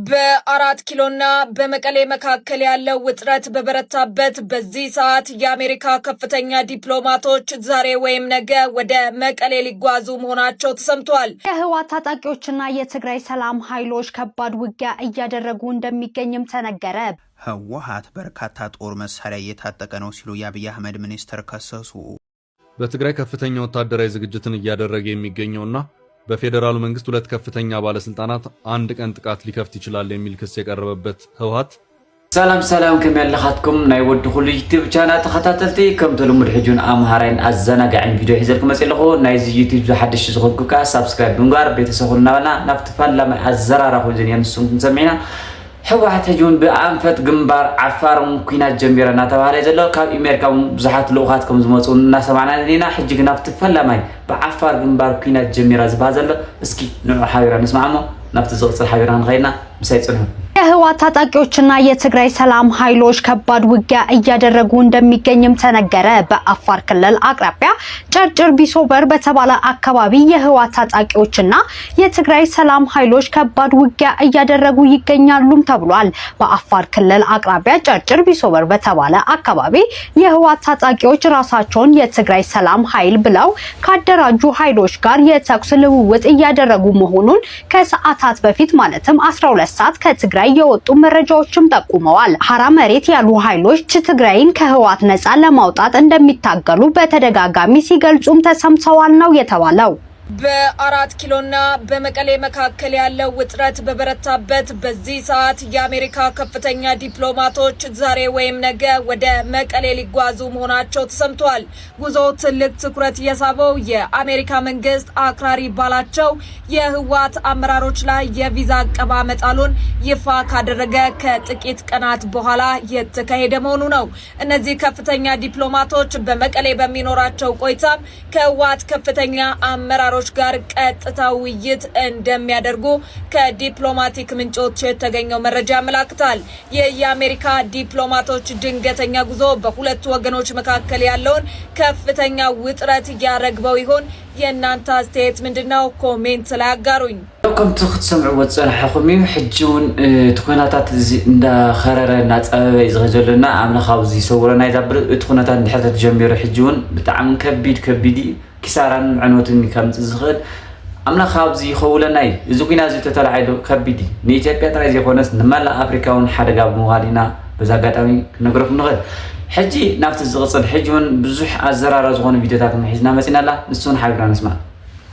በአራት ኪሎና በመቀሌ መካከል ያለው ውጥረት በበረታበት በዚህ ሰዓት የአሜሪካ ከፍተኛ ዲፕሎማቶች ዛሬ ወይም ነገ ወደ መቀሌ ሊጓዙ መሆናቸው ተሰምቷል። የህወሓት ታጣቂዎችና የትግራይ ሰላም ኃይሎች ከባድ ውጊያ እያደረጉ እንደሚገኝም ተነገረ። ህወሓት በርካታ ጦር መሳሪያ እየታጠቀ ነው ሲሉ የአብይ አህመድ ሚኒስትር ከሰሱ። በትግራይ ከፍተኛ ወታደራዊ ዝግጅትን እያደረገ የሚገኘውና በፌደራል መንግስት ሁለት ከፍተኛ ባለስልጣናት አንድ ቀን ጥቃት ሊከፍት ይችላል የሚል ክስ የቀረበበት ህወሓት ሰላም ከመያለኻትኩም ናይ ወድኹሉ ዩቲዩብ ቻናል ተኸታተልቲ ከም ተለምዶ ሕጁን አምሃራይን አዘናጋዕን ቪዲዮ ሒዘልኩም መጽለኹ ናይ ዩቲዩብ ዝሓድሽ ዝኾንኩካ ሰብስክራይብ ምግባር ቤተሰቡን ናበና ናፍቲ ፓርላማ አዘራራኹ ዘን ንሱም ሰሚዕና ህወሓት ሕጁን በአንፈት ግንባር ዓፋርን ኩናት ጀሚረና ተባሃለ ዘሎ ካብ አሜሪካ ብዙሓት ልኡኻት ከም ዝመጹ እናሰማዕና ዲና ሕጂ ግን ናፍቲ ፓርላማ በዓፋር ግንባር ኩናት ጀሚራ ዝባሃል ዘሎ እስኪ ንዑ ሓቢራ ንስማዕሞ ናፍቲ ዝቕፅል ሓቢራ ንኸይና ምሳይ ጽንሑ። የህወሓት ታጣቂዎችና የትግራይ ሰላም ኃይሎች ከባድ ውጊያ እያደረጉ እንደሚገኝም ተነገረ። በአፋር ክልል አቅራቢያ ጨርጭር ቢሶበር በተባለ አካባቢ የህወሓት ታጣቂዎችና የትግራይ ሰላም ኃይሎች ከባድ ውጊያ እያደረጉ ይገኛሉም ተብሏል። በአፋር ክልል አቅራቢያ ጨርጭር ቢሶበር በተባለ አካባቢ የህወሓት ታጣቂዎች ራሳቸውን የትግራይ ሰላም ኃይል ብለው ካደራጁ ኃይሎች ጋር የተኩስ ልውውጥ እያደረጉ መሆኑን ከሰዓታት በፊት ማለትም 12 ሰዓት ከትግራይ የወጡ መረጃዎችም ጠቁመዋል። ሐራ መሬት ያሉ ኃይሎች ትግራይን ከህወሓት ነፃ ለማውጣት እንደሚታገሉ በተደጋጋሚ ሲገልጹም ተሰምተዋል ነው የተባለው። በአራት ኪሎና በመቀሌ መካከል ያለው ውጥረት በበረታበት በዚህ ሰዓት የአሜሪካ ከፍተኛ ዲፕሎማቶች ዛሬ ወይም ነገ ወደ መቀሌ ሊጓዙ መሆናቸው ተሰምቷል። ጉዞው ትልቅ ትኩረት የሳበው የአሜሪካ መንግስት አክራሪ ባላቸው የህወሓት አመራሮች ላይ የቪዛ አቀባ መጣሉን ይፋ ካደረገ ከጥቂት ቀናት በኋላ የተካሄደ መሆኑ ነው። እነዚህ ከፍተኛ ዲፕሎማቶች በመቀሌ በሚኖራቸው ቆይታም ከህወሓት ከፍተኛ አመራሮች ጋር ቀጥታ ውይይት እንደሚያደርጉ ከዲፕሎማቲክ ምንጮች የተገኘው መረጃ ያመለክታል። የአሜሪካ ዲፕሎማቶች ድንገተኛ ጉዞ በሁለቱ ወገኖች መካከል ያለውን ከፍተኛ ውጥረት ያረግበው ይሆን? የእናንተ አስተያየት ምንድነው? ኮሜንት ላይ አጋሩኝ። ከምቲ ክትሰምዑ ወጸናሕኹም ሕጂውን ትኩናታት እንዳ ኸረረ እና ጸበበ ዝገዘሉና አምላኽ ኣብዚ ሰውረና ይዛብር ትኩናታት እንድሕር ተጀሚሩ ሕጂውን ብጣዕሚ ከቢድ كسارن عنوتن كمت زخد أمنا خابزي خولناي زوجنا زي تطلعيدو كبدي نيتيبيا ترى زي خونس نملا أفريقيا ونحرق أبو مغالينا بزاقاتامي نقرب نغد حجي نفس الزغصل حجون بزح الزرار زغون فيديوهاتكم حيزنا مسينا لا نسون حابرنا نسمع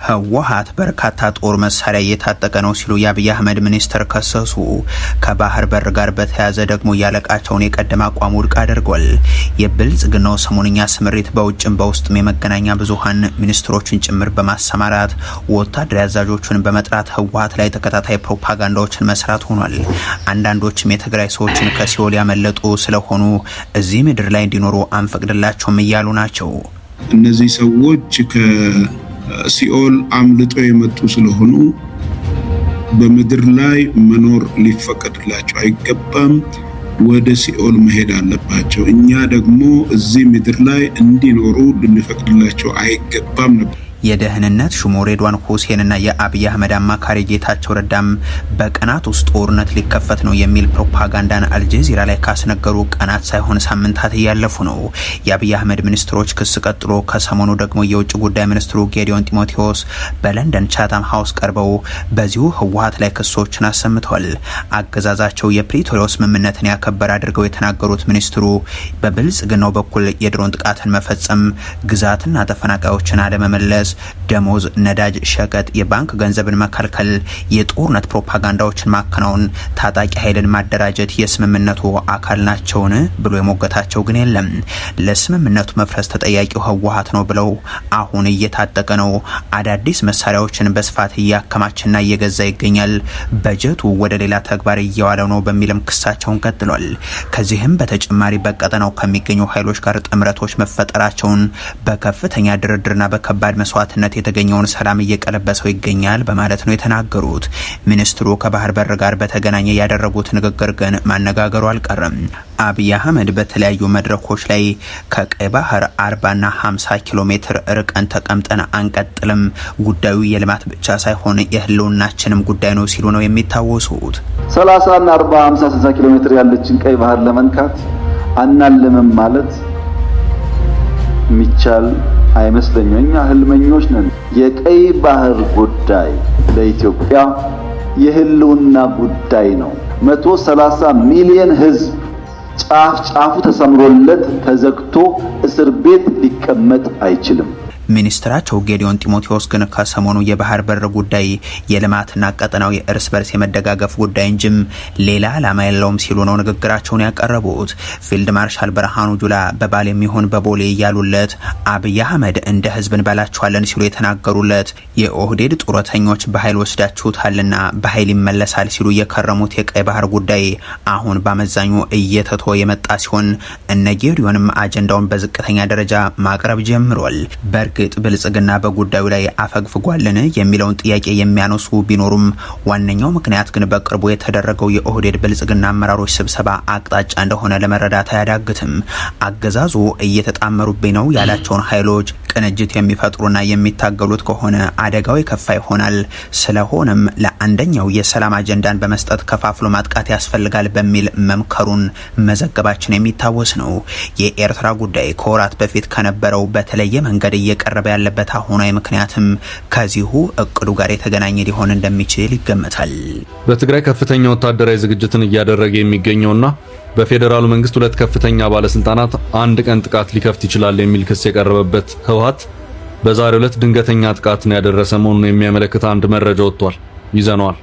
ህወሓት በርካታ ጦር መሳሪያ እየታጠቀ ነው ሲሉ የአብይ አህመድ ሚኒስትር ከሰሱ። ከባህር በር ጋር በተያያዘ ደግሞ ያለቃቸውን የቀደመ አቋም ውድቅ አድርጓል። የብልጽግናው ሰሞንኛ ስምሪት በውጭም በውስጥም የመገናኛ ብዙሃን ሚኒስትሮችን ጭምር በማሰማራት ወታደራዊ አዛዦችን በመጥራት ህወሓት ላይ ተከታታይ ፕሮፓጋንዳዎችን መስራት ሆኗል። አንዳንዶችም የትግራይ ሰዎችን ከሲኦል ያመለጡ ስለሆኑ እዚህ ምድር ላይ እንዲኖሩ አንፈቅድላቸውም እያሉ ናቸው። እነዚህ ሰዎች ሲኦል አምልጦ የመጡ ስለሆኑ በምድር ላይ መኖር ሊፈቀድላቸው አይገባም። ወደ ሲኦል መሄድ አለባቸው። እኛ ደግሞ እዚህ ምድር ላይ እንዲኖሩ ልንፈቅድላቸው አይገባም ነበር። የደህንነት ሹሙ ሬድዋን ሁሴንና የአብይ አህመድ አማካሪ ጌታቸው ረዳም በቀናት ውስጥ ጦርነት ሊከፈት ነው የሚል ፕሮፓጋንዳን አልጀዚራ ላይ ካስነገሩ ቀናት ሳይሆን ሳምንታት እያለፉ ነው። የአብይ አህመድ ሚኒስትሮች ክስ ቀጥሎ ከሰሞኑ ደግሞ የውጭ ጉዳይ ሚኒስትሩ ጌዲዮን ጢሞቴዎስ በለንደን ቻታም ሃውስ ቀርበው በዚሁ ህወሓት ላይ ክሶችን አሰምተዋል። አገዛዛቸው የፕሪቶሪያው ስምምነትን ያከበረ አድርገው የተናገሩት ሚኒስትሩ በብልጽግናው በኩል የድሮን ጥቃትን መፈጸም፣ ግዛትና ተፈናቃዮችን አለመመለስ፣ ደሞዝ፣ ነዳጅ፣ ሸቀጥ፣ የባንክ ገንዘብን መከልከል፣ የጦርነት ፕሮፓጋንዳዎችን ማከናወን፣ ታጣቂ ኃይልን ማደራጀት የስምምነቱ አካል ናቸውን ብሎ የሞገታቸው ግን የለም። ለስምምነቱ መፍረስ ተጠያቂው ህወሓት ነው ብለው አሁን እየታጠቀ ነው፣ አዳዲስ መሳሪያዎችን በስፋት እያከማችና እየገዛ ይገኛል፣ በጀቱ ወደ ሌላ ተግባር እየዋለው ነው በሚልም ክሳቸውን ቀጥሏል። ከዚህም በተጨማሪ በቀጠናው ከሚገኙ ኃይሎች ጋር ጥምረቶች መፈጠራቸውን በከፍተኛ ድርድርና በከባድ መስዋዕት መስዋዕትነት የተገኘውን ሰላም እየቀለበሰው ይገኛል በማለት ነው የተናገሩት። ሚኒስትሩ ከባህር በር ጋር በተገናኘ ያደረጉት ንግግር ግን ማነጋገሩ አልቀረም። አብይ አህመድ በተለያዩ መድረኮች ላይ ከቀይ ባህር 40ና 50 ኪሎ ሜትር ርቀን ተቀምጠን አንቀጥልም፣ ጉዳዩ የልማት ብቻ ሳይሆን የህልውናችንም ጉዳይ ነው ሲሉ ነው የሚታወሱት። 30ና 40 50 60 ኪሎ ሜትር ያለችን ቀይ ባህር ለመንካት አናልምም ማለት ሚቻል አይመስለኝም። እኛ ህልመኞች ነን። የቀይ ባህር ጉዳይ ለኢትዮጵያ የህልውና ጉዳይ ነው። 130 ሚሊዮን ህዝብ ጫፉ ተሰምሮለት ተዘግቶ እስር ቤት ሊቀመጥ አይችልም። ሚኒስትራቸው ጌዲዮን ጢሞቴዎስ ግን ከሰሞኑ የባህር በር ጉዳይ የልማትና ቀጠናዊ እርስ በርስ የመደጋገፍ ጉዳይ እንጂም ሌላ ዓላማ የለውም ሲሉ ነው ንግግራቸውን ያቀረቡት። ፊልድ ማርሻል ብርሃኑ ጁላ በባሌ የሚሆን በቦሌ ያሉለት አብይ አህመድ እንደ ህዝብ እንበላቸዋለን ሲሉ የተናገሩለት የኦህዴድ ጡረተኞች በኃይል ወስዳችሁታልና በኃይል ይመለሳል ሲሉ የከረሙት የቀይ ባህር ጉዳይ አሁን በአመዛኙ እየተቶ የመጣ ሲሆን እነ ጌዲዮንም አጀንዳውን በዝቅተኛ ደረጃ ማቅረብ ጀምሯል። በእርግጥ ብልጽግና በጉዳዩ ላይ አፈግፍጓልን የሚለውን ጥያቄ የሚያነሱ ቢኖሩም ዋነኛው ምክንያት ግን በቅርቡ የተደረገው የኦህዴድ ብልጽግና አመራሮች ስብሰባ አቅጣጫ እንደሆነ ለመረዳት አያዳግትም። አገዛዙ እየተጣመሩብኝ ነው ያላቸውን ኃይሎች ቅንጅት የሚፈጥሩና የሚታገሉት ከሆነ አደጋው የከፋ ይሆናል። ስለሆነም ለአንደኛው የሰላም አጀንዳን በመስጠት ከፋፍሎ ማጥቃት ያስፈልጋል በሚል መምከሩን መዘገባችን የሚታወስ ነው። የኤርትራ ጉዳይ ከወራት በፊት ከነበረው በተለየ መንገድ እየቀረበ ያለበት አሁናዊ ምክንያትም ከዚሁ እቅዱ ጋር የተገናኘ ሊሆን እንደሚችል ይገመታል። በትግራይ ከፍተኛ ወታደራዊ ዝግጅትን እያደረገ የሚገኘውና በፌዴራሉ መንግስት ሁለት ከፍተኛ ባለስልጣናት አንድ ቀን ጥቃት ሊከፍት ይችላል የሚል ክስ የቀረበበት ህወሓት በዛሬው ዕለት ድንገተኛ ጥቃትን ያደረሰ መሆኑን የሚያመለክት አንድ መረጃ ወጥቷል። ይዘነዋል።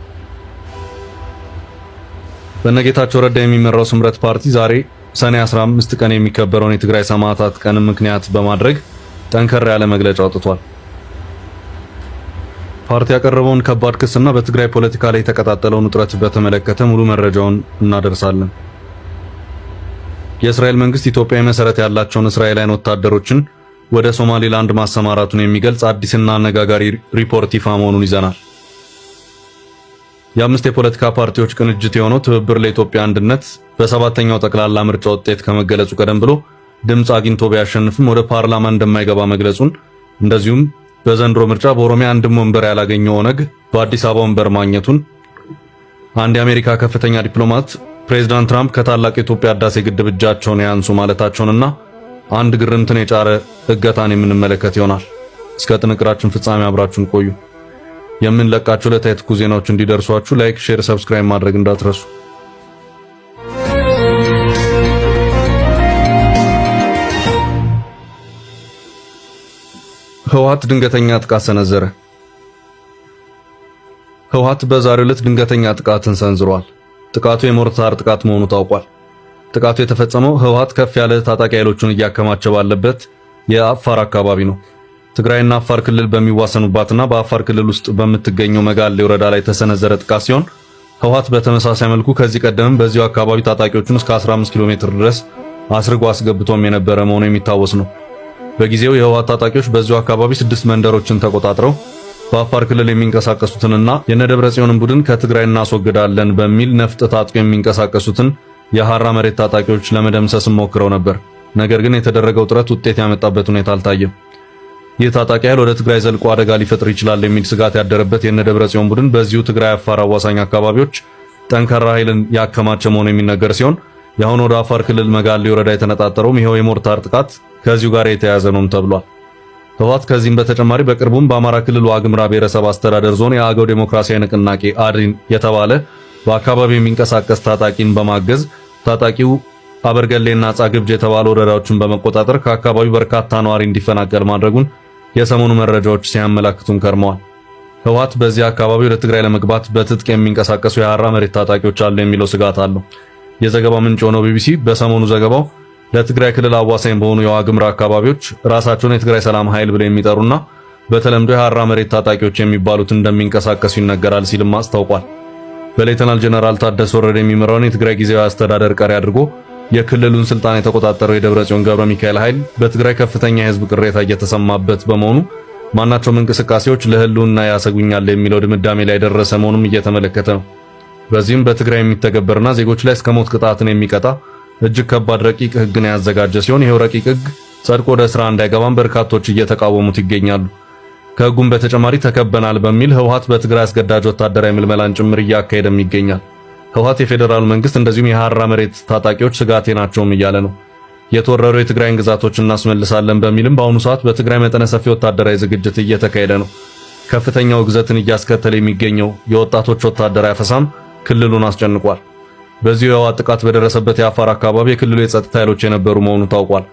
በነጌታቸው ረዳ የሚመራው ስምረት ፓርቲ ዛሬ ሰኔ 15 ቀን የሚከበረውን የትግራይ ሰማዕታት ቀን ምክንያት በማድረግ ጠንከር ያለ መግለጫ አውጥቷል። ፓርቲ ያቀረበውን ከባድ ክስና በትግራይ ፖለቲካ ላይ የተቀጣጠለውን ውጥረት በተመለከተ ሙሉ መረጃውን እናደርሳለን። የእስራኤል መንግስት ኢትዮጵያዊ መሰረት ያላቸውን እስራኤላውያን ወታደሮችን ወደ ሶማሊላንድ ማሰማራቱን የሚገልጽ አዲስና አነጋጋሪ ሪፖርት ይፋ መሆኑን ይዘናል። የአምስት የፖለቲካ ፓርቲዎች ቅንጅት የሆነው ትብብር ለኢትዮጵያ አንድነት በሰባተኛው ጠቅላላ ምርጫ ውጤት ከመገለጹ ቀደም ብሎ ድምጽ አግኝቶ ቢያሸንፍም ወደ ፓርላማ እንደማይገባ መግለጹን፣ እንደዚሁም በዘንድሮ ምርጫ በኦሮሚያ አንድም ወንበር ያላገኘው ኦነግ በአዲስ አበባ ወንበር ማግኘቱን፣ አንድ የአሜሪካ ከፍተኛ ዲፕሎማት ፕሬዝዳንት ትራምፕ ከታላቅ የኢትዮጵያ ህዳሴ ግድብ እጃቸውን ያንሱ ማለታቸውንና አንድ ግርምትን የጫረ እገታን የምንመለከት ይሆናል። እስከ ጥንቅራችን ፍጻሜ አብራችሁን ቆዩ። የምንለቃቸው ዕለታዊ ትኩስ ዜናዎች እንዲደርሷችሁ ላይክ፣ ሼር፣ ሰብስክራይብ ማድረግ እንዳትረሱ። ህወሓት ድንገተኛ ጥቃት ሰነዘረ። ህወሓት በዛሬው ዕለት ድንገተኛ ጥቃትን ሰንዝሯል። ጥቃቱ የሞርታር ጥቃት መሆኑ ታውቋል። ጥቃቱ የተፈጸመው ህወሓት ከፍ ያለ ታጣቂ ኃይሎቹን እያከማቸ ባለበት የአፋር አካባቢ ነው። ትግራይና አፋር ክልል በሚዋሰኑባትና በአፋር ክልል ውስጥ በምትገኘው መጋሌ ወረዳ ላይ የተሰነዘረ ጥቃት ሲሆን ህወሓት በተመሳሳይ መልኩ ከዚህ ቀደም በዚሁ አካባቢ ታጣቂዎቹን እስከ 15 ኪሎ ሜትር ድረስ አስርጎ አስገብቶም የነበረ መሆኑ የሚታወስ ነው። በጊዜው የህወሓት ታጣቂዎች በዚሁ አካባቢ 6 መንደሮችን ተቆጣጥረው በአፋር ክልል የሚንቀሳቀሱትንና የነደብረጽዮንን ቡድን ከትግራይ እናስወግዳለን በሚል ነፍጥ ታጥቀው የሚንቀሳቀሱትን የሐራ መሬት ታጣቂዎች ለመደምሰስ ሞክረው ነበር። ነገር ግን የተደረገው ጥረት ውጤት ያመጣበት ሁኔታ አልታየም። ይህ ታጣቂ ኃይል ወደ ትግራይ ዘልቆ አደጋ ሊፈጥር ይችላል የሚል ስጋት ያደረበት የነደብረጽዮን ቡድን በዚሁ ትግራይ አፋር አዋሳኝ አካባቢዎች ጠንካራ ኃይልን ያከማቸ መሆኑ የሚነገር ሲሆን ያሁን ወደ አፋር ክልል መጋሌ ወረዳ የተነጣጠረው ይሄው የሞርታር ጥቃት ከዚሁ ጋር የተያያዘ ነው ተብሏል። ህወሓት ከዚህም በተጨማሪ በቅርቡም በአማራ ክልል ዋግምራ ብሔረሰብ አስተዳደር ዞን የአገው ዴሞክራሲያዊ ንቅናቄ አድን የተባለ በአካባቢው የሚንቀሳቀስ ታጣቂን በማገዝ ታጣቂው አበርገሌና ጻግብጅ የተባሉ ወረዳዎችን በመቆጣጠር ከአካባቢው በርካታ ነዋሪ እንዲፈናቀል ማድረጉን የሰሞኑ መረጃዎች ሲያመላክቱን ከርመዋል። ህወሓት በዚህ አካባቢ ወደ ትግራይ ለመግባት በትጥቅ የሚንቀሳቀሱ የሐራ መሬት ታጣቂዎች አሉ የሚለው ስጋት አለው። የዘገባው ምንጭ የሆነው ቢቢሲ በሰሞኑ ዘገባው ለትግራይ ክልል አዋሳኝ በሆኑ የዋግምራ አካባቢዎች ራሳቸውን የትግራይ ሰላም ኃይል ብለው የሚጠሩና በተለምዶ የሐራ መሬት ታጣቂዎች የሚባሉት እንደሚንቀሳቀሱ ይነገራል ሲልም አስታውቋል። በሌተናል ጀነራል ታደሰ ወረደ የሚመራውን የትግራይ ጊዜያዊ አስተዳደር ቀሪ አድርጎ የክልሉን ስልጣን የተቆጣጠረው የደብረጽዮን ገብረ ሚካኤል ኃይል በትግራይ ከፍተኛ የህዝብ ቅሬታ እየተሰማበት በመሆኑ ማናቸውም እንቅስቃሴዎች ለህልውና ያሰጉኛል የሚለው ድምዳሜ ላይ ደረሰ መሆኑም እየተመለከተ ነው። በዚህም በትግራይ የሚተገበርና ዜጎች ላይ እስከ ሞት ቅጣትን የሚቀጣ እጅግ ከባድ ረቂቅ ህግን ያዘጋጀ ሲሆን ይሄው ረቂቅ ህግ ጸድቆ ወደ ስራ እንዳይገባም በርካቶች እየተቃወሙት ይገኛሉ። ከህጉም በተጨማሪ ተከበናል በሚል ህወሓት በትግራይ አስገዳጅ ወታደራዊ ምልመላን ጭምር እያካሄደም ይገኛል። ህወሓት የፌዴራል መንግስት እንደዚሁም የሐራ መሬት ታጣቂዎች ስጋቴ ናቸውም እያለ ነው። የተወረሩ የትግራይን ግዛቶች እናስመልሳለን በሚልም በአሁኑ ሰዓት በትግራይ መጠነ ሰፊ ወታደራዊ ዝግጅት እየተካሄደ ነው። ከፍተኛ ውግዘትን እያስከተለ የሚገኘው የወጣቶች ወታደራዊ አፈሳም ክልሉን አስጨንቋል። በዚሁ የህወሓት ጥቃት በደረሰበት የአፋር አካባቢ የክልሉ የጸጥታ ኃይሎች የነበሩ መሆኑ ታውቋል።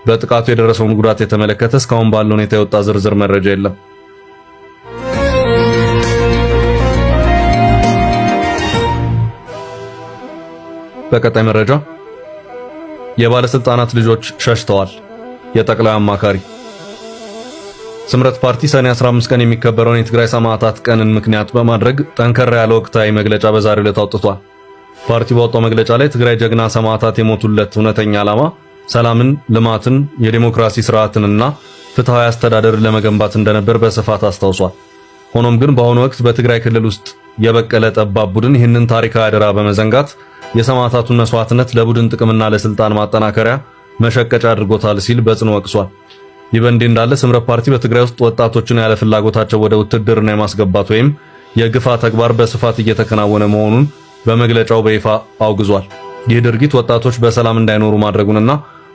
በጥቃቱ የደረሰውን ጉዳት የተመለከተ እስካሁን ባለው ሁኔታ የወጣ ዝርዝር መረጃ የለም። በቀጣይ መረጃ የባለስልጣናት ልጆች ሸሽተዋል። የጠቅላይ አማካሪ ስምረት ፓርቲ ሰኔ 15 ቀን የሚከበረውን የትግራይ ሰማዕታት ቀንን ምክንያት በማድረግ ጠንከር ያለ ወቅታዊ መግለጫ በዛሬው ዕለት አውጥቷል። ፓርቲው ባወጣው መግለጫ ላይ ትግራይ ጀግና ሰማዕታት የሞቱለት እውነተኛ ዓላማ ሰላምን፣ ልማትን፣ የዲሞክራሲ ስርዓትንና ፍትሃዊ አስተዳደርን ለመገንባት እንደነበር በስፋት አስታውሷል። ሆኖም ግን በአሁኑ ወቅት በትግራይ ክልል ውስጥ የበቀለ ጠባብ ቡድን ይህንን ታሪካዊ አደራ በመዘንጋት የሰማዕታቱን መስዋዕትነት ለቡድን ጥቅምና ለስልጣን ማጠናከሪያ መሸቀጫ አድርጎታል ሲል በጽኑ ወቅሷል። ይህ በእንዲህ እንዳለ ስምረት ፓርቲ በትግራይ ውስጥ ወጣቶችን ያለ ፍላጎታቸው ወደ ውትድርና የማስገባት ወይም የግፋ ተግባር በስፋት እየተከናወነ መሆኑን በመግለጫው በይፋ አውግዟል። ይህ ድርጊት ወጣቶች በሰላም እንዳይኖሩ ማድረጉንና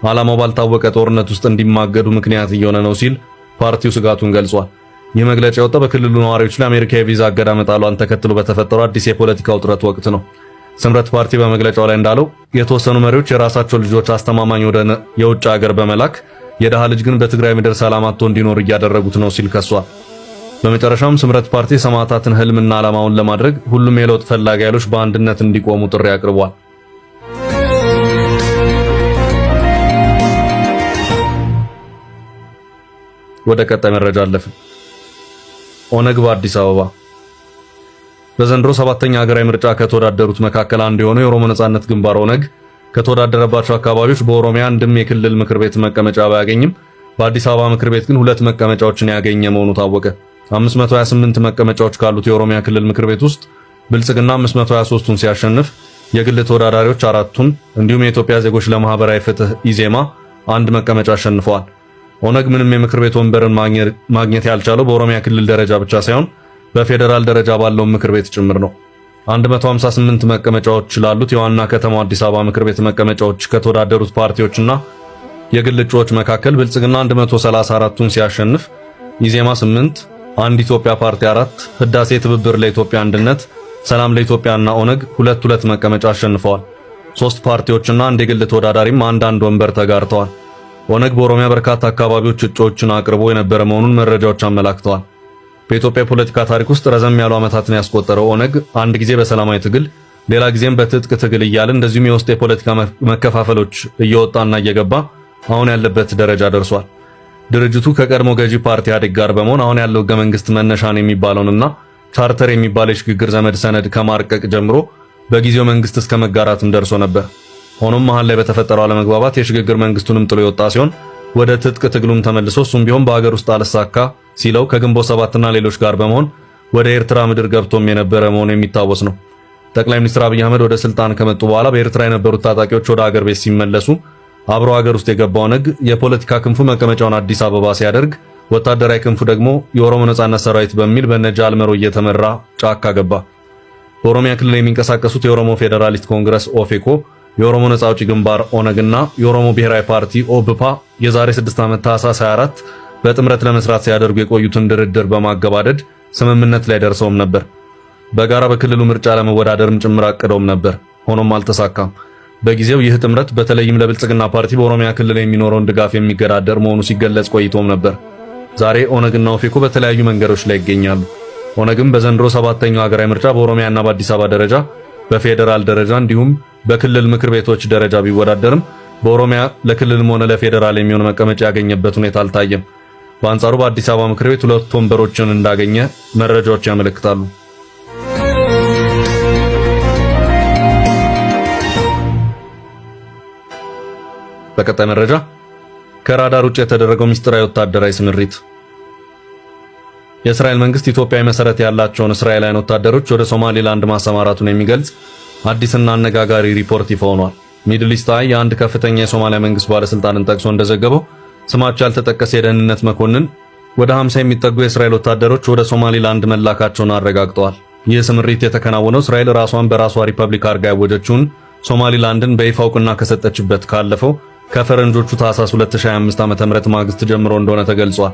ዓላማው ባልታወቀ ጦርነት ውስጥ እንዲማገዱ ምክንያት እየሆነ ነው ሲል ፓርቲው ስጋቱን ገልጿል። ይህ መግለጫ የወጣው በክልሉ ነዋሪዎች ላይ አሜሪካ የቪዛ እገዳ መጣሏን ተከትሎ በተፈጠረው አዲስ የፖለቲካ ውጥረት ወቅት ነው። ስምረት ፓርቲ በመግለጫው ላይ እንዳለው የተወሰኑ መሪዎች የራሳቸው ልጆች አስተማማኝ ወደ የውጭ ሀገር በመላክ የደሃ ልጅ ግን በትግራይ ምድር ሰላም አጥቶ እንዲኖር እያደረጉት ነው ሲል ከሷል። በመጨረሻም ስምረት ፓርቲ ሰማዕታትን ህልምና ዓላማውን ለማድረግ ሁሉም የለውጥ ፈላጊ ኃይሎች በአንድነት እንዲቆሙ ጥሪ አቅርቧል። ወደ ቀጣይ መረጃ አለፍን። ኦነግ በአዲስ አበባ በዘንድሮ 7ኛ ሀገራዊ ምርጫ ከተወዳደሩት መካከል አንዱ የሆነው የኦሮሞ ነጻነት ግንባር ኦነግ ከተወዳደረባቸው አካባቢዎች በኦሮሚያ አንድም የክልል ምክር ቤት መቀመጫ ባያገኝም በአዲስ አበባ ምክር ቤት ግን 2 መቀመጫዎችን ያገኘ መሆኑ ታወቀ። 528 መቀመጫዎች ካሉት የኦሮሚያ ክልል ምክር ቤት ውስጥ ብልጽግና 523ቱን ሲያሸንፍ የግል ተወዳዳሪዎች 4ቱን እንዲሁም የኢትዮጵያ ዜጎች ለማህበራዊ ፍትህ ኢዜማ 1 መቀመጫ አሸንፈዋል። ኦነግ ምንም የምክር ቤት ወንበርን ማግኘት ያልቻለው በኦሮሚያ ክልል ደረጃ ብቻ ሳይሆን በፌደራል ደረጃ ባለው ምክር ቤት ጭምር ነው። 158 መቀመጫዎች ላሉት የዋና ከተማው አዲስ አበባ ምክር ቤት መቀመጫዎች ከተወዳደሩት ፓርቲዎችና የግል እጩዎች መካከል ብልጽግና 134ቱን ሲያሸንፍ ኢዜማ 8፣ አንድ ኢትዮጵያ ፓርቲ 4፣ ህዳሴ ትብብር ለኢትዮጵያ አንድነት፣ ሰላም ለኢትዮጵያና ኦነግ 2 መቀመጫ አሸንፈዋል። 3 ፓርቲዎችና አንድ የግል ተወዳዳሪም አንድ ወንበር ተጋርተዋል። ኦነግ በኦሮሚያ በርካታ አካባቢዎች እጩዎችን አቅርቦ የነበረ መሆኑን መረጃዎች አመላክተዋል። በኢትዮጵያ ፖለቲካ ታሪክ ውስጥ ረዘም ያሉ ዓመታትን ያስቆጠረው ኦነግ አንድ ጊዜ በሰላማዊ ትግል ሌላ ጊዜም በትጥቅ ትግል እያለ እንደዚሁም የውስጥ የፖለቲካ መከፋፈሎች እየወጣና እየገባ አሁን ያለበት ደረጃ ደርሷል። ድርጅቱ ከቀድሞ ገዢ ፓርቲ ኢህአዴግ ጋር በመሆን አሁን ያለው ህገ መንግስት መነሻን የሚባለውንና ቻርተር የሚባል የሽግግር ዘመድ ሰነድ ከማርቀቅ ጀምሮ በጊዜው መንግስት እስከ መጋራትም ደርሶ ነበር። ሆኖም መሃል ላይ በተፈጠረው አለመግባባት የሽግግር መንግስቱንም ጥሎ የወጣ ሲሆን ወደ ትጥቅ ትግሉም ተመልሶ እሱም ቢሆን በአገር ውስጥ አልሳካ ሲለው ከግንቦት 7ና ሌሎች ጋር በመሆን ወደ ኤርትራ ምድር ገብቶም የነበረ መሆኑ የሚታወስ ነው። ጠቅላይ ሚኒስትር አብይ አህመድ ወደ ስልጣን ከመጡ በኋላ በኤርትራ የነበሩት ታጣቂዎች ወደ አገር ቤት ሲመለሱ አብሮ አገር ውስጥ የገባው ኦነግ የፖለቲካ ክንፉ መቀመጫውን አዲስ አበባ ሲያደርግ ወታደራዊ ክንፉ ደግሞ የኦሮሞ ነጻነት ሰራዊት በሚል በነጃ አልመሮ እየተመራ ጫካ ገባ። በኦሮሚያ ክልል የሚንቀሳቀሱት የኦሮሞ ፌዴራሊስት ኮንግረስ ኦፌኮ፣ የኦሮሞ ነጻ አውጪ ግንባር ኦነግና የኦሮሞ ብሔራዊ ፓርቲ ኦብፓ የዛሬ 6 ዓመት ታህሳስ 24 በጥምረት ለመስራት ሲያደርጉ የቆዩትን ድርድር በማገባደድ ስምምነት ላይ ደርሰውም ነበር። በጋራ በክልሉ ምርጫ ለመወዳደርም ጭምር አቅደውም ነበር። ሆኖም አልተሳካም። በጊዜው ይህ ጥምረት በተለይም ለብልጽግና ፓርቲ በኦሮሚያ ክልል የሚኖረውን ድጋፍ የሚገዳደር መሆኑ ሲገለጽ ቆይቶም ነበር። ዛሬ ኦነግና ኦፌኮ በተለያዩ መንገዶች ላይ ይገኛሉ። ኦነግም በዘንድሮ 7ኛው ሀገራዊ ምርጫ በኦሮሚያና በአዲስ አበባ ደረጃ በፌዴራል ደረጃ እንዲሁም በክልል ምክር ቤቶች ደረጃ ቢወዳደርም በኦሮሚያ ለክልልም ሆነ ለፌዴራል የሚሆን መቀመጫ ያገኘበት ሁኔታ አልታየም። በአንጻሩ በአዲስ አበባ ምክር ቤት 2 ወንበሮችን እንዳገኘ መረጃዎች ያመለክታሉ። በቀጣይ መረጃ ከራዳር ውጭ የተደረገው ሚስጥራዊ ወታደራዊ ስምሪት የእስራኤል መንግስት ኢትዮጵያዊ መሰረት ያላቸውን እስራኤላውያን ወታደሮች ወደ ሶማሊላንድ ማሰማራቱን የሚገልጽ አዲስና አነጋጋሪ ሪፖርት ይፋ ሆኗል። ሚድል ኢስት አይ የአንድ ከፍተኛ የሶማሊያ መንግስት ባለስልጣንን ጠቅሶ እንደዘገበው ስማቸው ያልተጠቀሰ የደህንነት መኮንን ወደ 50 የሚጠጉ የእስራኤል ወታደሮች ወደ ሶማሊላንድ መላካቸውን አረጋግጠዋል። ይህ ስምሪት የተከናወነው እስራኤል ራሷን በራሷ ሪፐብሊክ አድርጋ ያወጀችውን ሶማሊላንድን በይፋ እውቅና ከሰጠችበት ካለፈው ከፈረንጆቹ ታህሳስ 2025 ዓ.ም ማግስት ጀምሮ እንደሆነ ተገልጿል።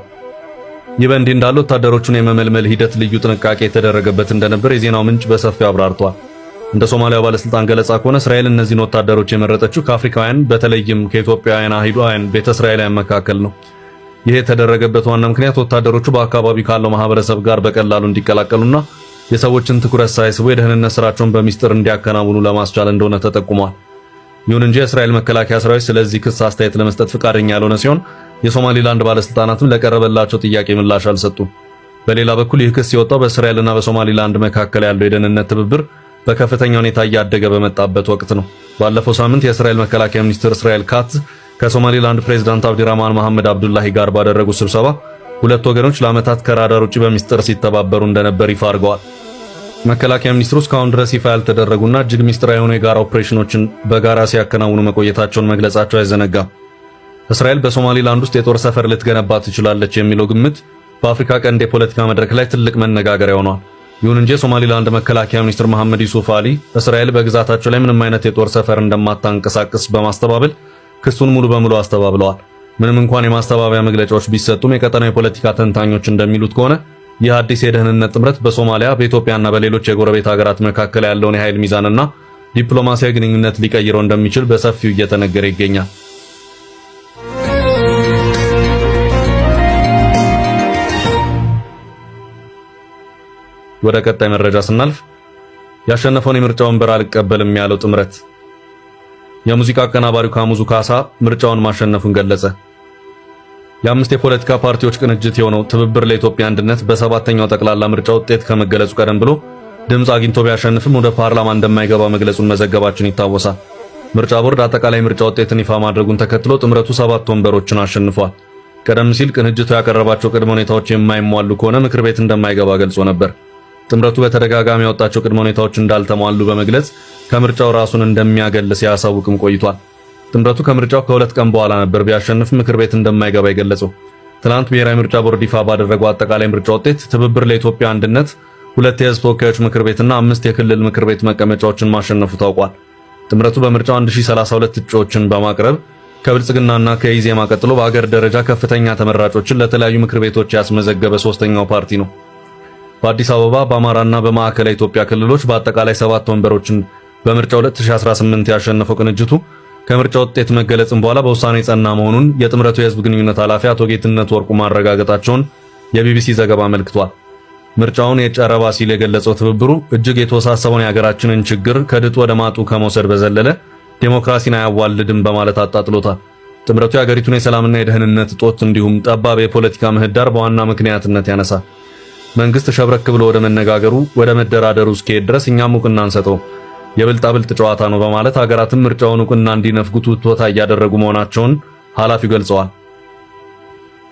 ይህ በእንዲህ እንዳለ ወታደሮቹን የመመልመል ሂደት ልዩ ጥንቃቄ የተደረገበት እንደነበር የዜናው ምንጭ በሰፊው አብራርቷል። እንደ ሶማሊያው ባለስልጣን ገለጻ ከሆነ እስራኤል እነዚህን ወታደሮች የመረጠችው ከአፍሪካውያን በተለይም ከኢትዮጵያውያን አይሁዳውያን ቤተ እስራኤላውያን መካከል ነው። ይህ የተደረገበት ዋና ምክንያት ወታደሮቹ በአካባቢው ካለው ማህበረሰብ ጋር በቀላሉ እንዲቀላቀሉና የሰዎችን ትኩረት ሳይስቡ የደህንነት ስራቸውን በሚስጥር እንዲያከናውኑ ለማስቻል እንደሆነ ተጠቁሟል። ይሁን እንጂ የእስራኤል መከላከያ ሰራዊት ስለዚህ ክስ አስተያየት ለመስጠት ፍቃደኛ ያልሆነ ሲሆን የሶማሊላንድ ባለስልጣናትም ለቀረበላቸው ጥያቄ ምላሽ አልሰጡም። በሌላ በኩል ይህ ክስ የወጣው በእስራኤልና በሶማሊላንድ መካከል ያለው የደህንነት ትብብር በከፍተኛ ሁኔታ እያደገ በመጣበት ወቅት ነው። ባለፈው ሳምንት የእስራኤል መከላከያ ሚኒስትር እስራኤል ካትዝ ከሶማሊላንድ ፕሬዝዳንት አብዲራህማን መሐመድ አብዱላሂ ጋር ባደረጉት ስብሰባ ሁለት ወገኖች ለዓመታት ከራዳር ውጪ በሚስጥር ሲተባበሩ እንደነበር ይፋ አድርገዋል። መከላከያ ሚኒስትሩ እስካሁን ድረስ ይፋ ያልተደረጉና እጅግ ሚስጥራዊ የሆኑ የጋራ ኦፕሬሽኖችን በጋራ ሲያከናውኑ መቆየታቸውን መግለጻቸው አይዘነጋም። እስራኤል በሶማሊላንድ ውስጥ የጦር ሰፈር ልትገነባ ትችላለች የሚለው ግምት በአፍሪካ ቀንድ የፖለቲካ መድረክ ላይ ትልቅ መነጋገሪያ ሆኗል። ይሁን እንጂ የሶማሊላንድ መከላከያ ሚኒስትር መሐመድ ዩሱፍ አሊ እስራኤል በግዛታቸው ላይ ምንም አይነት የጦር ሰፈር እንደማታንቀሳቅስ በማስተባበል ክሱን ሙሉ በሙሉ አስተባብለዋል። ምንም እንኳን የማስተባበያ መግለጫዎች ቢሰጡም የቀጠናው የፖለቲካ ተንታኞች እንደሚሉት ከሆነ ይህ አዲስ የደህንነት ጥምረት በሶማሊያ በኢትዮጵያና በሌሎች የጎረቤት ሀገራት መካከል ያለውን የኃይል ሚዛንና ዲፕሎማሲያዊ ግንኙነት ሊቀይረው እንደሚችል በሰፊው እየተነገረ ይገኛል። ወደ ቀጣይ መረጃ ስናልፍ ያሸነፈውን የምርጫ ወንበር አልቀበልም ያለው ጥምረት የሙዚቃ አቀናባሪው ካሙዙ ካሳ ምርጫውን ማሸነፉን ገለጸ። የአምስት የፖለቲካ ፓርቲዎች ቅንጅት የሆነው ትብብር ለኢትዮጵያ አንድነት በሰባተኛው ጠቅላላ ምርጫ ውጤት ከመገለጹ ቀደም ብሎ ድምፅ አግኝቶ ቢያሸንፍም ወደ ፓርላማ እንደማይገባ መግለጹን መዘገባችን ይታወሳል። ምርጫ ቦርድ አጠቃላይ ምርጫ ውጤትን ይፋ ማድረጉን ተከትሎ ጥምረቱ 7 ወንበሮችን አሸንፏል። ቀደም ሲል ቅንጅቱ ያቀረባቸው ቅድመ ሁኔታዎች የማይሟሉ ከሆነ ምክር ቤት እንደማይገባ ገልጾ ነበር። ጥምረቱ በተደጋጋሚ ያወጣቸው ቅድመ ሁኔታዎች እንዳልተሟሉ በመግለጽ ከምርጫው ራሱን እንደሚያገል ሲያሳውቅም ቆይቷል። ጥምረቱ ከምርጫው ከሁለት ቀን በኋላ ነበር ቢያሸንፍ ምክር ቤት እንደማይገባ የገለጸው። ትናንት ብሔራዊ ምርጫ ቦርድ ይፋ ባደረገው አጠቃላይ ምርጫ ውጤት ትብብር ለኢትዮጵያ አንድነት 2 የህዝብ ተወካዮች ምክር ቤትና 5 የክልል ምክር ቤት መቀመጫዎችን ማሸነፉ ታውቋል። ጥምረቱ በምርጫው 1032 እጩዎችን በማቅረብ ከብልጽግናና ከኢዜማ ቀጥሎ በአገር ደረጃ ከፍተኛ ተመራጮችን ለተለያዩ ምክር ቤቶች ያስመዘገበ ሶስተኛው ፓርቲ ነው። በአዲስ አበባ በአማራና በማዕከላዊ ኢትዮጵያ ክልሎች በአጠቃላይ 7 ወንበሮችን በምርጫው 2018 ያሸነፈው ቅንጅቱ ከምርጫው ውጤት መገለጽም በኋላ በውሳኔ ጸና መሆኑን የጥምረቱ የህዝብ ግንኙነት ኃላፊ አቶ ጌትነት ወርቁ ማረጋገጣቸውን የቢቢሲ ዘገባ አመልክቷል። ምርጫውን የጨረባ ሲል የገለጸው ትብብሩ እጅግ የተወሳሰበውን የሀገራችንን ችግር ከድጡ ወደ ማጡ ከመውሰድ በዘለለ ዴሞክራሲን አያዋልድም በማለት አጣጥሎታል። ጥምረቱ የሀገሪቱን የሰላምና የደህንነት እጦት እንዲሁም ጠባብ የፖለቲካ ምህዳር በዋና ምክንያትነት ያነሳል። መንግስት ሸብረክ ብሎ ወደ መነጋገሩ ወደ መደራደሩ እስኪሄድ ድረስ እኛም እውቅና አንሰጠው የብልጣብልጥ ጨዋታ ነው በማለት ሀገራትም ምርጫውን እውቅና እንዲነፍጉት ውትወታ እያደረጉ መሆናቸውን ኃላፊው ገልጸዋል።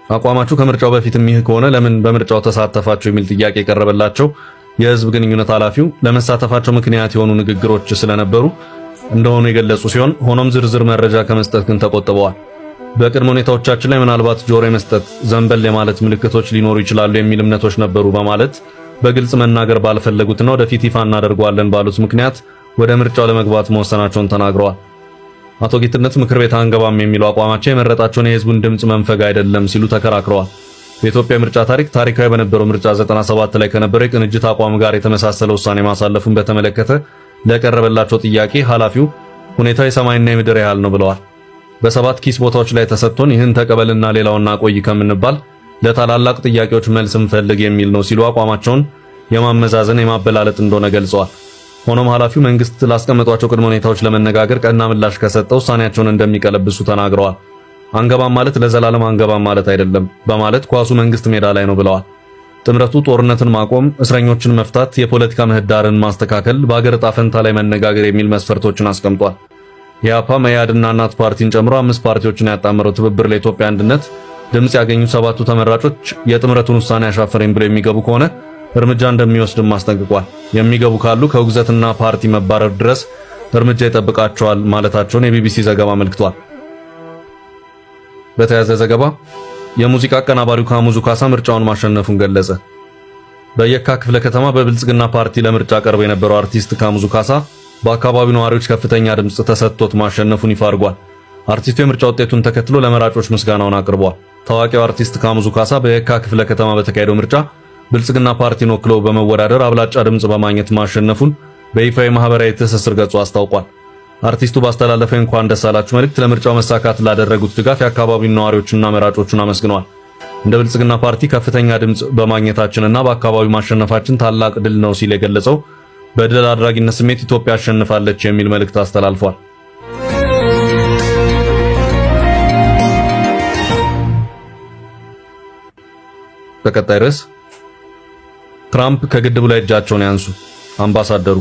አቋማችሁ ከምርጫው በፊትም ይህ ከሆነ ለምን በምርጫው ተሳተፋችሁ የሚል ጥያቄ የቀረበላቸው የህዝብ ግንኙነት ኃላፊው ለመሳተፋቸው ምክንያት የሆኑ ንግግሮች ስለነበሩ እንደሆኑ የገለጹ ሲሆን ሆኖም ዝርዝር መረጃ ከመስጠት ግን ተቆጥበዋል። በቅድመ ሁኔታዎቻችን ላይ ምናልባት ጆሮ የመስጠት ዘንበል የማለት ምልክቶች ሊኖሩ ይችላሉ የሚል እምነቶች ነበሩ በማለት በግልጽ መናገር ባልፈለጉትና ወደፊት ይፋ እናደርገዋለን ባሉት ምክንያት ወደ ምርጫው ለመግባት መወሰናቸውን ተናግረዋል። አቶ ጌትነት ምክር ቤት አንገባም የሚለው አቋማቸው የመረጣቸውን የህዝቡን ድምጽ መንፈግ አይደለም ሲሉ ተከራክረዋል። በኢትዮጵያ ምርጫ ታሪካዊ በነበረው ምርጫ 97 ላይ ከነበረው የቅንጅት አቋም ጋር የተመሳሰለ ውሳኔ ማሳለፉን በተመለከተ ለቀረበላቸው ጥያቄ ኃላፊው ሁኔታው የሰማይና የምድር ያህል ነው ብለዋል። በ7 ኪስ ቦታዎች ላይ ተሰጥቶን ይህን ተቀበልና ሌላውና ቆይ ከምንባል ለታላላቅ ጥያቄዎች መልስ እንፈልግ የሚል ነው ሲሉ አቋማቸውን የማመዛዘን የማበላለጥ እንደሆነ ገልጸዋል። ሆኖም ኃላፊው መንግስት ላስቀመጧቸው ቅድመ ሁኔታዎች ለመነጋገር ቀና ምላሽ ከሰጠ ውሳኔያቸውን እንደሚቀለብሱ ተናግረዋል። አንገባም ማለት ለዘላለም አንገባም ማለት አይደለም በማለት ኳሱ መንግስት ሜዳ ላይ ነው ብለዋል። ጥምረቱ ጦርነትን ማቆም፣ እስረኞችን መፍታት፣ የፖለቲካ ምህዳርን ማስተካከል፣ በአገር ዕጣ ፈንታ ላይ መነጋገር የሚል መስፈርቶችን አስቀምጧል። የአፓ መያድና እናት ፓርቲን ጨምሮ 5 ፓርቲዎችን ያጣመረው ትብብር ለኢትዮጵያ አንድነት ድምጽ ያገኙ 7ቱ ተመራጮች የጥምረቱን ውሳኔ አሻፈረኝ ብለው የሚገቡ ከሆነ እርምጃ እንደሚወስድም አስጠንቅቋል። የሚገቡ ካሉ ከውግዘትና ፓርቲ መባረር ድረስ እርምጃ ይጠብቃቸዋል ማለታቸውን የቢቢሲ ዘገባ አመልክቷል። በተያያዘ ዘገባ የሙዚቃ አቀናባሪው ካሙዙ ካሳ ምርጫውን ማሸነፉን ገለጸ። በየካ ክፍለ ከተማ በብልጽግና ፓርቲ ለምርጫ ቀርቦ የነበረው አርቲስት ካሙዙ ካሳ በአካባቢው ነዋሪዎች ከፍተኛ ድምጽ ተሰጥቶት ማሸነፉን ይፋ አድርጓል። አርቲስቱ የምርጫ ውጤቱን ተከትሎ ለመራጮች ምስጋናውን አቅርቧል። ታዋቂው አርቲስት ካሙዙ ካሳ በየካ ክፍለ ከተማ በተካሄደው ምርጫ ብልጽግና ፓርቲን ወክሎ በመወዳደር አብላጫ ድምጽ በማግኘት ማሸነፉን በይፋዊ ማህበራዊ ትስስር ገጹ አስታውቋል። አርቲስቱ ባስተላለፈው እንኳን ደስ አላችሁ መልእክት ለምርጫው መሳካት ላደረጉት ድጋፍ የአካባቢውን ነዋሪዎችና መራጮቹን አመስግኗል። እንደ ብልጽግና ፓርቲ ከፍተኛ ድምጽ በማግኘታችንና በአካባቢው ማሸነፋችን ታላቅ ድል ነው ሲል የገለጸው በድል አድራጊነት ስሜት ኢትዮጵያ አሸንፋለች የሚል መልእክት አስተላልፏል። በቀጣይ ርዕስ ትራምፕ ከግድቡ ላይ እጃቸውን ያንሱ አምባሳደሩ።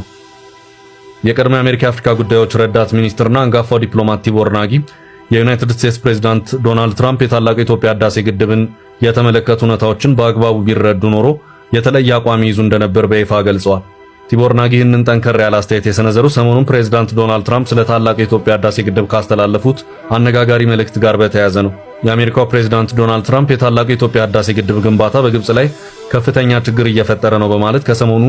የቀድሞ የአሜሪካ የአፍሪካ ጉዳዮች ረዳት ሚኒስትርና አንጋፋው ዲፕሎማት ቲቦር ናጊ የዩናይትድ ስቴትስ ፕሬዝዳንት ዶናልድ ትራምፕ የታላቁ የኢትዮጵያ ህዳሴ ግድብን የተመለከቱ ሁኔታዎችን በአግባቡ ቢረዱ ኖሮ የተለየ አቋም ይዙ እንደነበር በይፋ ገልጸዋል። ቲቦር ናጊ ይህንን ጠንከር ያለ አስተያየት የሰነዘሩ ሰሞኑን ፕሬዝዳንት ዶናልድ ትራምፕ ስለ ታላቁ የኢትዮጵያ ህዳሴ ግድብ ካስተላለፉት አነጋጋሪ መልእክት ጋር በተያያዘ ነው። የአሜሪካው ፕሬዝዳንት ዶናልድ ትራምፕ የታላቁ የኢትዮጵያ ህዳሴ ግድብ ግንባታ በግብጽ ላይ ከፍተኛ ችግር እየፈጠረ ነው በማለት ከሰሞኑ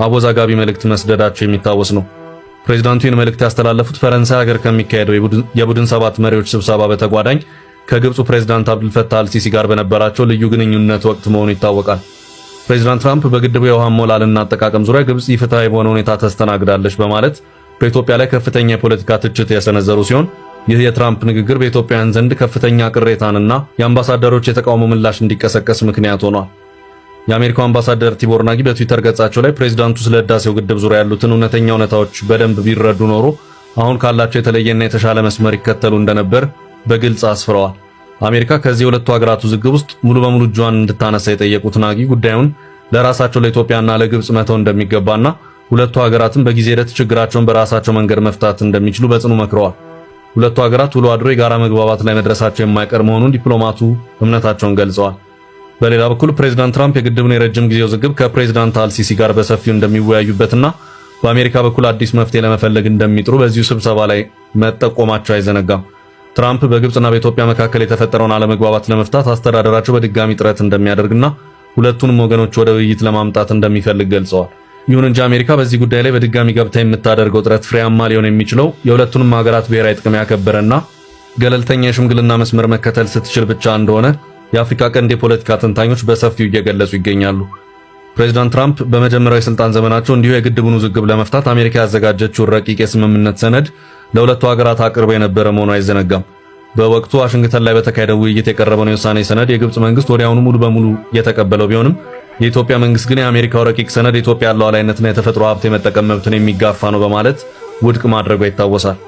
አወዛጋቢ መልእክት መስደዳቸው የሚታወስ ነው። ፕሬዝዳንቱ ይህን መልእክት ያስተላለፉት ፈረንሳይ ሀገር ከሚካሄደው የቡድን ሰባት መሪዎች ስብሰባ በተጓዳኝ ከግብፁ ፕሬዝዳንት አብዱልፈታህ አልሲሲ ጋር በነበራቸው ልዩ ግንኙነት ወቅት መሆኑ ይታወቃል። ፕሬዝዳንት ትራምፕ በግድቡ የውሃ ሞላልና አጠቃቀም ዙሪያ ግብጽ ኢፍትሃዊ በሆነ ሁኔታ ተስተናግዳለች በማለት በኢትዮጵያ ላይ ከፍተኛ የፖለቲካ ትችት የሰነዘሩ ሲሆን ይህ የትራምፕ ንግግር በኢትዮጵያውያን ዘንድ ከፍተኛ ቅሬታንና የአምባሳደሮች የተቃውሞ ምላሽ እንዲቀሰቀስ ምክንያት ሆኗል። የአሜሪካው አምባሳደር ቲቦር ናጊ በትዊተር ገጻቸው ላይ ፕሬዝዳንቱ ስለ ህዳሴው ግድብ ዙሪያ ያሉትን እውነተኛ ሁኔታዎች በደንብ ቢረዱ ኖሮ አሁን ካላቸው የተለየና የተሻለ መስመር ይከተሉ እንደነበር በግልጽ አስፍረዋል። አሜሪካ ከዚህ የሁለቱ ሀገራት ውዝግብ ውስጥ ሙሉ በሙሉ እጇን እንድታነሳ የጠየቁት ናጊ ጉዳዩን ለራሳቸው ለኢትዮጵያና ለግብጽ መተው እንደሚገባና ሁለቱ ሀገራትም በጊዜ ሂደት ችግራቸውን በራሳቸው መንገድ መፍታት እንደሚችሉ በጽኑ መክረዋል። ሁለቱ ሀገራት ውሎ አድሮ የጋራ መግባባት ላይ መድረሳቸው የማይቀር መሆኑን ዲፕሎማቱ እምነታቸውን ገልጸዋል። በሌላ በኩል ፕሬዝዳንት ትራምፕ የግድቡን የረጅም ጊዜ ውዝግብ ከፕሬዝዳንት አልሲሲ ጋር በሰፊው እንደሚወያዩበትና በአሜሪካ በኩል አዲስ መፍትሄ ለመፈለግ እንደሚጥሩ በዚሁ ስብሰባ ላይ መጠቆማቸው አይዘነጋም። ትራምፕ በግብጽና በኢትዮጵያ መካከል የተፈጠረውን አለመግባባት ለመፍታት አስተዳደራቸው በድጋሚ ጥረት እንደሚያደርግና ሁለቱንም ወገኖች ወደ ውይይት ለማምጣት እንደሚፈልግ ገልጸዋል። ይሁን እንጂ አሜሪካ በዚህ ጉዳይ ላይ በድጋሚ ገብታ የምታደርገው ጥረት ፍሬያማ ሊሆን የሚችለው የሁለቱንም ሀገራት ብሔራዊ ጥቅም ያከበረና ገለልተኛ የሽምግልና መስመር መከተል ስትችል ብቻ እንደሆነ የአፍሪካ ቀንድ የፖለቲካ ተንታኞች በሰፊው እየገለጹ ይገኛሉ። ፕሬዝዳንት ትራምፕ በመጀመሪያው የስልጣን ዘመናቸው እንዲሁ የግድቡን ውዝግብ ለመፍታት አሜሪካ ያዘጋጀችው ረቂቅ የስምምነት ሰነድ ለሁለቱ ሀገራት አቅርበው የነበረ መሆኑ አይዘነጋም። በወቅቱ ዋሽንግተን ላይ በተካሄደው ውይይት የቀረበው የውሳኔ ሰነድ የግብጽ መንግስት ወዲያውኑ ሙሉ በሙሉ የተቀበለው ቢሆንም የኢትዮጵያ መንግስት ግን የአሜሪካው ረቂቅ ሰነድ የኢትዮጵያ ሉዓላዊነትና የተፈጥሮ ሀብት የመጠቀም መብትን የሚጋፋ ነው በማለት ውድቅ ማድረጉ ይታወሳል።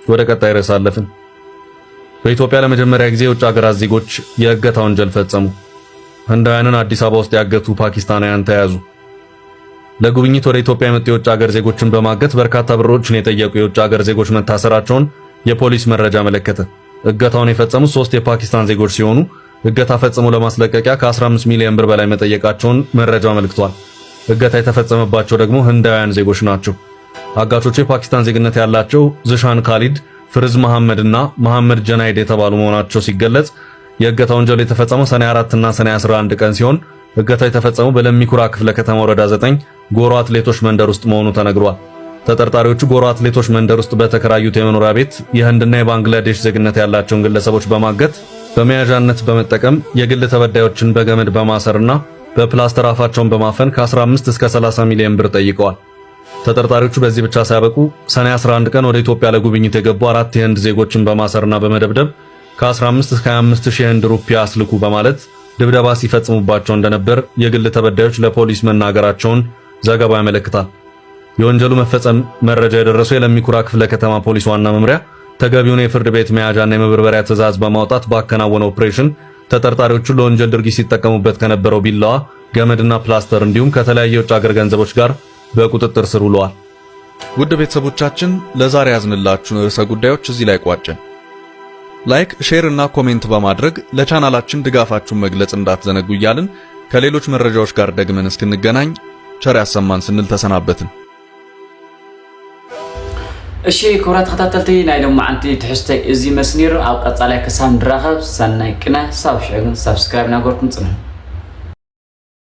ወደ ቀጣይ ርዕስ አለፍን። በኢትዮጵያ ለመጀመሪያ ጊዜ የውጭ ሀገራት ዜጎች የእገታ ወንጀል ፈጸሙ። ህንዳውያንን አዲስ አበባ ውስጥ ያገቱ ፓኪስታናውያን ተያዙ። ለጉብኝት ወደ ኢትዮጵያ የመጡ የውጭ ሀገር ዜጎችን በማገት በርካታ ብሮችን የጠየቁ የውጭ ሀገር ዜጎች መታሰራቸውን የፖሊስ መረጃ አመለከተ። እገታውን የፈጸሙት 3 የፓኪስታን ዜጎች ሲሆኑ እገታ ፈጽሞ ለማስለቀቂያ ከ15 ሚሊዮን ብር በላይ መጠየቃቸውን መረጃው አመልክቷል። እገታ የተፈጸመባቸው ደግሞ ህንዳውያን ዜጎች ናቸው። አጋቾቹ የፓኪስታን ዜግነት ያላቸው ዝሻን ካሊድ፣ ፍርዝ መሐመድ እና መሐመድ ጀናይድ የተባሉ መሆናቸው ሲገለጽ የእገታ ወንጀል የተፈጸመው ሰኔ 4 እና ሰኔ 11 ቀን ሲሆን እገታ የተፈጸመው በለሚኩራ ክፍለ ከተማ ወረዳ 9 ጎሮ አትሌቶች መንደር ውስጥ መሆኑ ተነግሯል። ተጠርጣሪዎቹ ጎሮ አትሌቶች መንደር ውስጥ በተከራዩት የመኖሪያ ቤት የህንድና የባንግላዴሽ ዜግነት ያላቸውን ግለሰቦች በማገት በመያዣነት በመጠቀም የግል ተበዳዮችን በገመድ በማሰርና በፕላስተር አፋቸውን በማፈን ከ15 እስከ 30 ሚሊዮን ብር ጠይቀዋል። ተጠርጣሪዎቹ በዚህ ብቻ ሳያበቁ ሰኔ 11 ቀን ወደ ኢትዮጵያ ለጉብኝት የገቡ 4 የህንድ ዜጎችን በማሰርና በመደብደብ ከ15 እስከ 25000 የህንድ ሩፒያ አስልኩ በማለት ድብደባ ሲፈጽሙባቸው እንደነበር የግል ተበዳዮች ለፖሊስ መናገራቸውን ዘገባው ያመለክታል። የወንጀሉ መፈጸም መረጃ የደረሰው የለሚኩራ ክፍለ ከተማ ፖሊስ ዋና መምሪያ ተገቢውን የፍርድ ቤት መያዣና የመበርበሪያ ትዕዛዝ በማውጣት ባከናወነው ኦፕሬሽን ተጠርጣሪዎቹ ለወንጀል ድርጊት ሲጠቀሙበት ከነበረው ቢላዋ፣ ገመድና ፕላስተር እንዲሁም ከተለያየ የውጭ ሀገር ገንዘቦች ጋር በቁጥጥር ስር ውለዋል። ውድ ቤተሰቦቻችን ለዛሬ ያዝንላችሁን ርዕሰ ጉዳዮች እዚህ ላይ ቋጨን። ላይክ፣ ሼር እና ኮሜንት በማድረግ ለቻናላችን ድጋፋችሁን መግለጽ እንዳትዘነጉ እያልን ከሌሎች መረጃዎች ጋር ደግመን እስክንገናኝ ቸር ያሰማን ስንል ተሰናበትን። እሺ ክቡራት ተከታተልቲ ናይ ሎም ማዓንቲ ትሕዝቶይ እዚ መስኒር ኣብ ቀጻላይ ክሳብ ንራኸብ ሰናይ ቅነ ሳብ ሽዕግን ሰብስክራይብ ናገርኩም ጽኑ